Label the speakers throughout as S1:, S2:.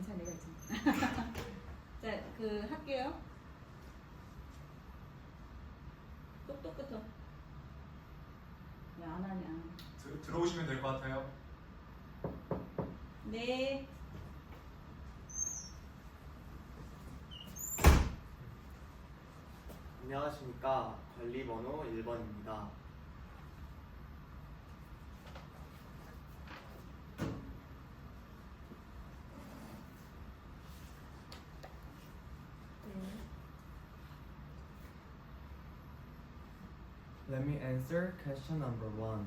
S1: 괜찮아, 내가 있잖아. 자, 할게요. 똑똑부터. 왜 안 하냐?
S2: 들어오시면 될 것 같아요.
S1: 네.
S3: 안녕하십니까. 관리번호 1번입니다. Let me answer question number 1.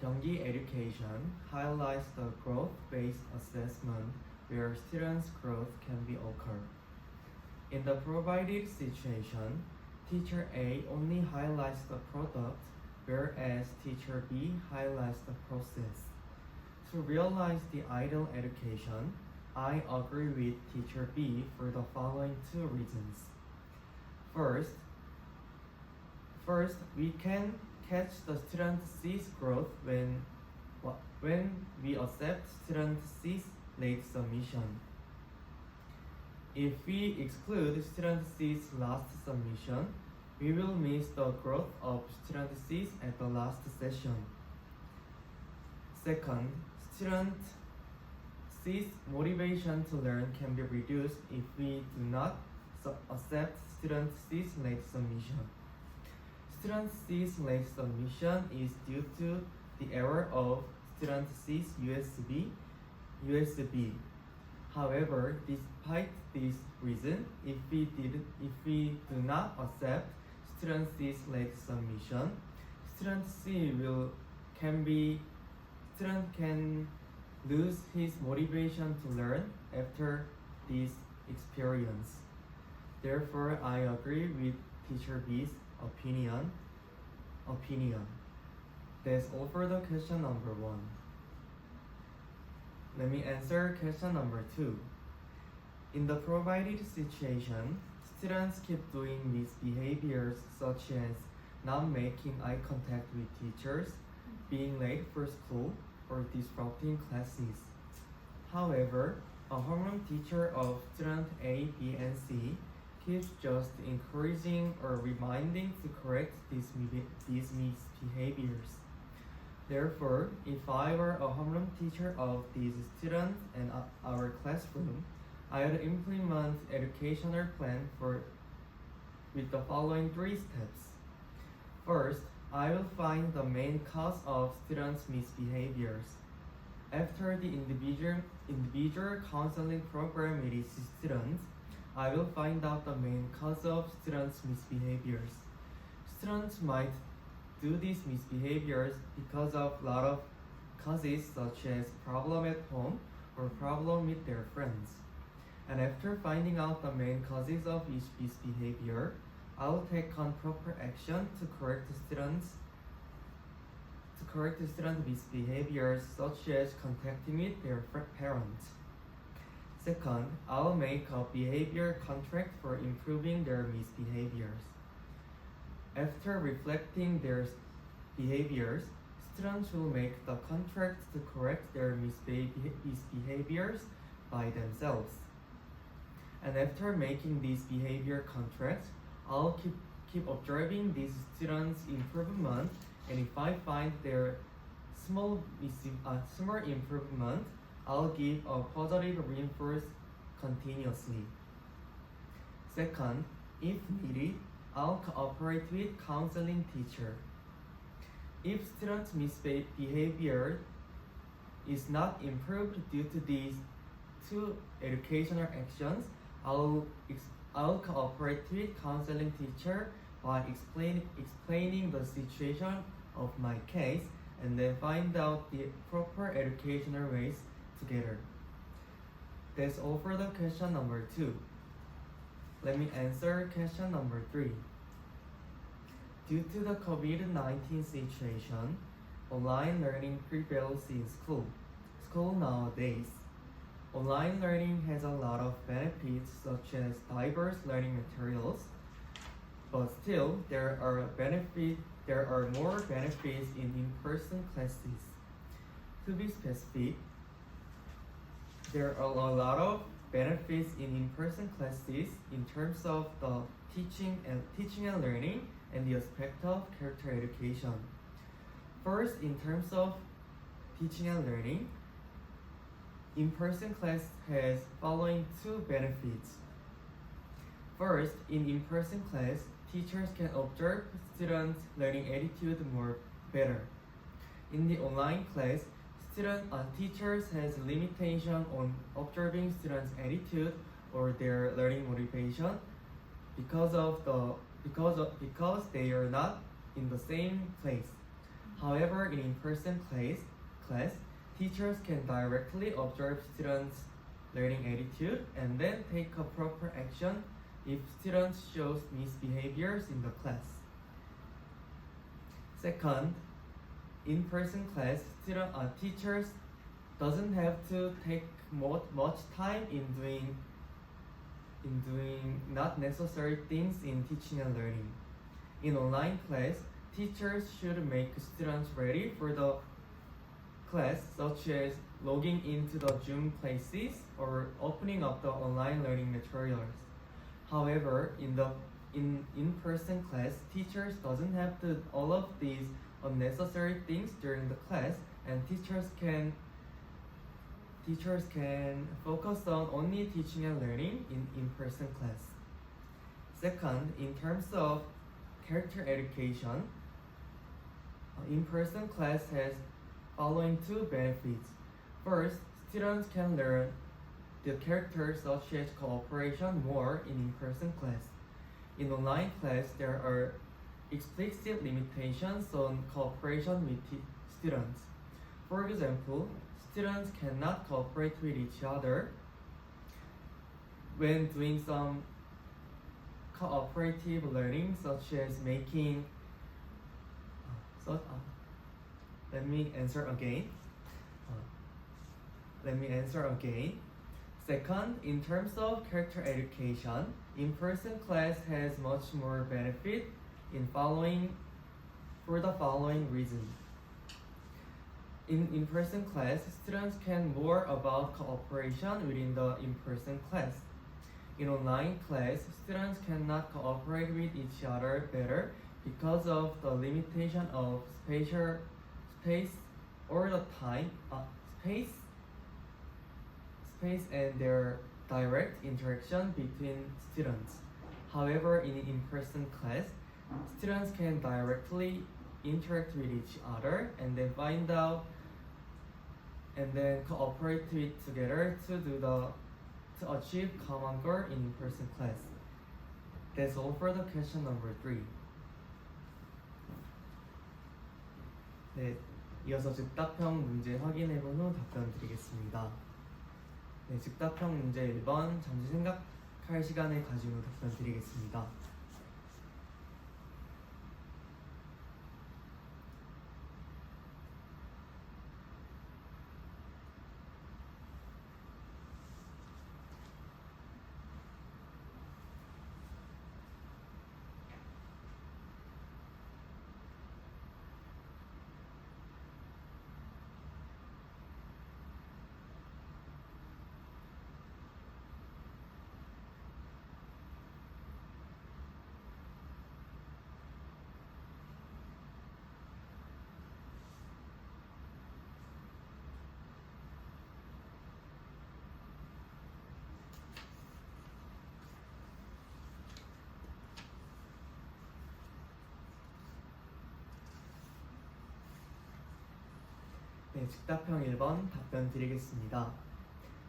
S3: Gyeonggi Education highlights the growth-based assessment where students' growth can be occurred. In the provided situation, teacher A only highlights the product, whereas teacher B highlights the process. To realize the ideal education, I agree with teacher B for the following 2 reasons. First, we can catch the student C's growth when we accept student C's late submission. If we exclude student C's last submission, we will miss the growth of student C's at the last session. Second, student C's motivation to learn can be reduced if we do not accept student C's late submission. Student C's late submission is due to the error of student C's USB. However, despite this reason, if we do not accept student C's late submission, student can lose his motivation to learn after this experience. Therefore, I agree with teacher B's opinion. That's all for the question number 1. Let me answer question number 2. In the provided situation, students keep doing misbehaviors such as not making eye contact with teachers, being late for school, or disrupting classes. However, a homeroom teacher of student A, B, and C keeps just encouraging or reminding to correct these misbehaviors. Therefore, if I were a homeroom teacher of these students in our classroom, I would implement educational plan with the following 3 steps. First, I will find the main cause of students' misbehaviors. After the individual counseling program with each student, I will find out the main cause of students' misbehaviors. Students might do these misbehaviors because of a lot of causes such as problem at home or problem with their friends. And after finding out the main causes of each misbehavior, I will take on proper action to correct the students' misbehaviors such as contacting with their parents. Second, I'll make a behavior contract for improving their misbehaviors. After reflecting their behaviors, students will make the contract to correct their misbehaviors by themselves. And after making these behavior contracts, I'll keep observing these students' improvement, and if I find their small improvement, I'll give a positive reinforce continuously. Second, if needed, I'll cooperate with counseling teacher. If students' misbehavior is not improved due to these 2 educational actions, I'll cooperate with counseling teacher by explaining the situation of my case and then find out the proper educational ways together. That's all for the question number 2. Let me answer question number 3. Due to the COVID-19 situation, online learning prevails in school nowadays. Online learning has a lot of benefits such as diverse learning materials, but still there are more benefits in in-person classes. To be specific, there are a lot of benefits in in-person classes in terms of the teaching and learning and the aspect of character education. First, in terms of teaching and learning, in-person class has following two benefits. First, in in-person class, teachers can observe students' learning attitude more better. In the online class, teachers has limitation on observing students' attitude or their learning motivation because they are not in the same place. However, in in-person class, teachers can directly observe students' learning attitude and then take a proper action if students shows misbehaviors in the class. Second, in-person class, teachers doesn't have to take much time in doing not necessary things in teaching and learning. In online class, teachers should make students ready for the class, such as logging into the Zoom classes or opening up the online learning materials. However, in in-person class, teachers doesn't have to all of these unnecessary things during the class, and teachers can focus on only teaching and learning in in-person class. Second, in terms of character education, in-person class has following two benefits. First, students can learn the characters such as cooperation more in in-person class. In online class, there are explicit limitations on cooperation with students. For example, students cannot cooperate with each other when doing some cooperative learning, such as making. Let me answer again. Second, in terms of character education, in-person class has much more benefit for the following reason. In in-person class, students can more about cooperation within the in-person class. In online class, students cannot cooperate with each other better because of the limitation of space or the time, space and their direct interaction between students. However, in in-person class, students can directly interact with each other and then find out and then cooperate together to achieve common goal in in-person class. That's all for the question number 3. 네, 이어서 즉답형 문제 확인해본 후 답변 드리겠습니다. 네, 즉답형 문제 1번 잠시 생각할 시간을 가진 후 답변 드리겠습니다. 네, 즉답형 1번 답변 드리겠습니다.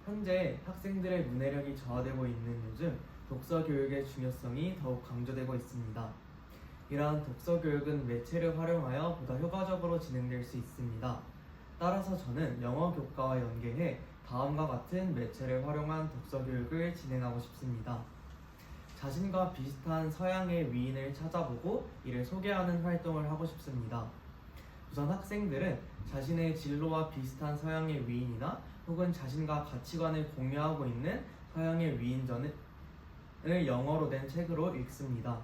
S3: 현재 학생들의 문해력이 저하되고 있는 요즘 독서 교육의 중요성이 더욱 강조되고 있습니다. 이러한 독서 교육은 매체를 활용하여 보다 효과적으로 진행될 수 있습니다. 따라서 저는 영어 교과와 연계해 다음과 같은 매체를 활용한 독서 교육을 진행하고 싶습니다. 자신과 비슷한 서양의 위인을 찾아보고 이를 소개하는 활동을 하고 싶습니다. 우선 학생들은 자신의 진로와 비슷한 서양의 위인이나 혹은 자신과 가치관을 공유하고 있는 서양의 위인전을 영어로 된 책으로 읽습니다.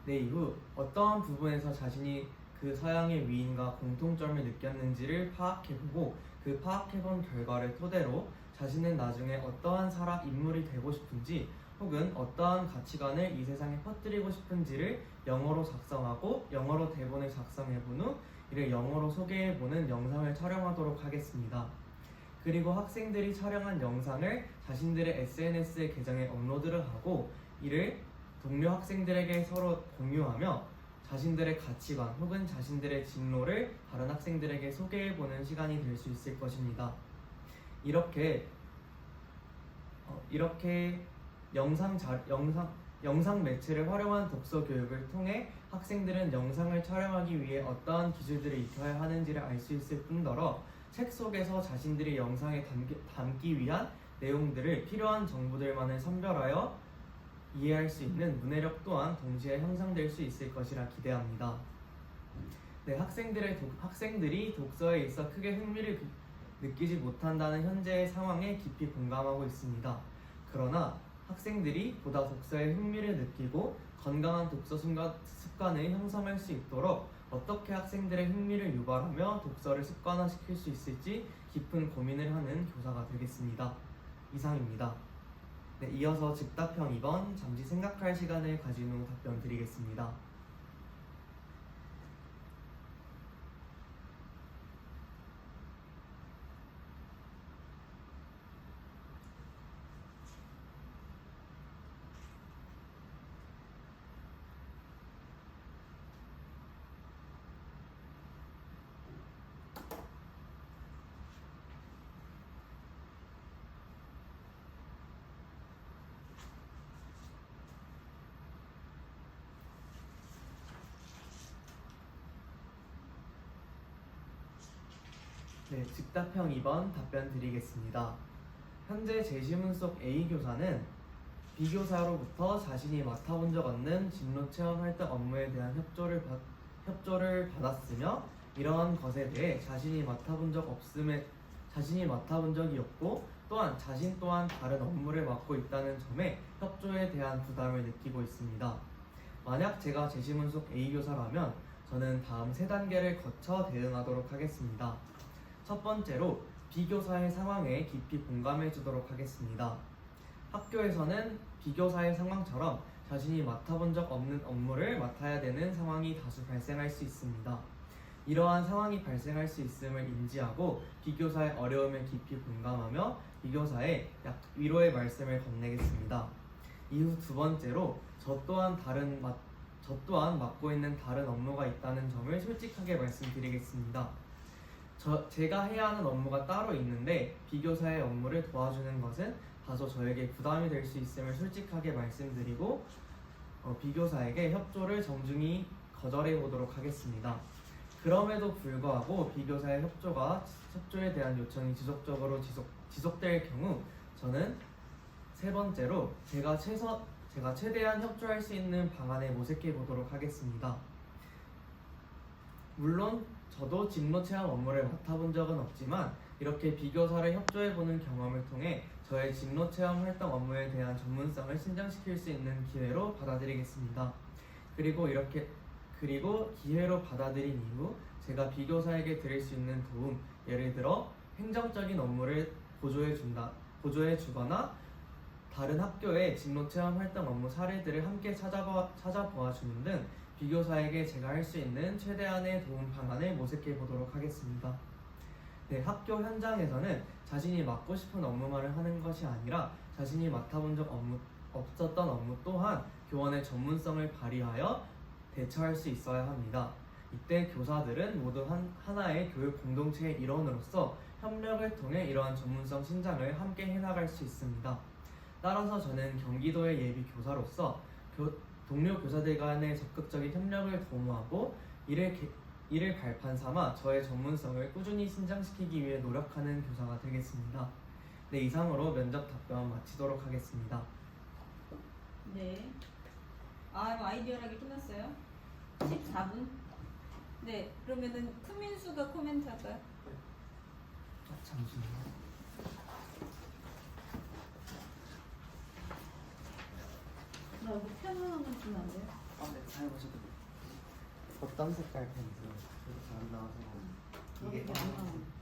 S3: 네, 이후 어떠한 부분에서 자신이 그 서양의 위인과 공통점을 느꼈는지를 파악해보고 그 그 파악해본 결과를 토대로 자신은 나중에 어떠한 사람 인물이 되고 싶은지 혹은 어떠한 가치관을 이 세상에 퍼뜨리고 싶은지를 영어로 작성하고 영어로 대본을 작성해본 후 이를 영어로 소개해보는 영상을 촬영하도록 하겠습니다. 그리고 학생들이 촬영한 영상을 자신들의 SNS 계정에 업로드를 하고 이를 동료 학생들에게 서로 공유하며 자신들의 가치관 혹은 자신들의 진로를 다른 학생들에게 소개해보는 시간이 될 수 있을 것입니다. 이렇게 영상 매체를 활용한 독서 교육을 통해 학생들은 영상을 촬영하기 위해 어떠한 기술들을 익혀야 하는지를 알 수 있을 뿐더러 책 속에서 자신들이 영상에 담기 위한 내용들을 필요한 정보들만을 선별하여 이해할 수 있는 문해력 또한 동시에 형성될 수 있을 것이라 기대합니다. 네, 학생들이 독서에 있어 크게 흥미를 느끼지 못한다는 현재의 상황에 깊이 공감하고 있습니다. 그러나 학생들이 보다 독서에 흥미를 느끼고 건강한 독서 습관을 형성할 수 있도록 어떻게 학생들의 흥미를 유발하며 독서를 습관화시킬 수 있을지 깊은 고민을 하는 교사가 되겠습니다. 이상입니다. 네, 이어서 즉답형 2번 잠시 생각할 시간을 가진 후 답변 드리겠습니다. 네, 즉답형 2번 답변 드리겠습니다. 현재 제시문 속 A 교사는 B 교사로부터 자신이 맡아본 적 없는 진로체험 활동 업무에 대한 협조를 받았으며 이러한 것에 대해 자신이 맡아본 적이 없고 또한 자신 또한 다른 업무를 맡고 있다는 점에 협조에 대한 부담을 느끼고 있습니다. 만약 제가 제시문 속 A 교사라면 저는 다음 세 단계를 거쳐 대응하도록 하겠습니다. 첫 번째로 B교사의 상황에 깊이 공감해 주도록 하겠습니다. 학교에서는 B교사의 상황처럼 자신이 맡아본 적 없는 업무를 맡아야 되는 상황이 다수 발생할 수 있습니다. 이러한 상황이 발생할 수 있음을 인지하고 B교사의 어려움에 깊이 공감하며 B교사의 위로의 말씀을 건네겠습니다. 이후 두 번째로 저 또한 맡고 있는 다른 업무가 있다는 점을 솔직하게 말씀드리겠습니다. 제가 해야 하는 업무가 따로 있는데 B교사의 업무를 도와주는 것은 다소 저에게 부담이 될 수 있음을 솔직하게 말씀드리고 B교사에게 협조를 정중히 거절해 보도록 하겠습니다. 그럼에도 불구하고 B교사의 협조에 대한 요청이 지속될 경우 저는 세 번째로 제가 최대한 협조할 수 있는 방안을 모색해 보도록 하겠습니다. 물론 저도 진로체험 업무를 맡아본 적은 없지만 이렇게 B교사를 협조해보는 경험을 통해 저의 진로체험 활동 업무에 대한 전문성을 신장시킬 수 있는 기회로 받아들이겠습니다. 그리고 기회로 받아들인 이후 제가 B교사에게 드릴 수 있는 도움, 예를 들어 행정적인 업무를 보조해주거나 다른 학교의 진로체험 활동 업무 사례들을 함께 찾아보아주는 등 B교사에게 제가 할 수 있는 최대한의 도움 방안을 모색해 보도록 하겠습니다. 네, 학교 현장에서는 자신이 맡고 싶은 업무만을 하는 것이 아니라 자신이 맡아본 적 없었던 업무 또한 교원의 전문성을 발휘하여 대처할 수 있어야 합니다. 이때 교사들은 모두 하나의 교육 공동체의 일원으로서 협력을 통해 이러한 전문성 신장을 함께 해나갈 수 있습니다. 따라서 저는 경기도의 예비 교사로서 동료 교사들 간의 적극적인 협력을 도모하고 이를 발판 삼아 저의 전문성을 꾸준히 신장시키기 위해 노력하는 교사가 되겠습니다. 네, 이상으로 면접 답변 마치도록 하겠습니다.
S1: 네. 이거 아이디어하게 끝났어요. 14분. 네, 그러면은 크민수가 코멘트 할까요?
S3: 잠시만요.
S1: 나 이거 펜 하나만 주면 안 돼요?
S3: 네, 사용하셔도 돼요. 어떤 색깔 펜이세요? 이렇게 안 나와서
S1: 이게 안 나와.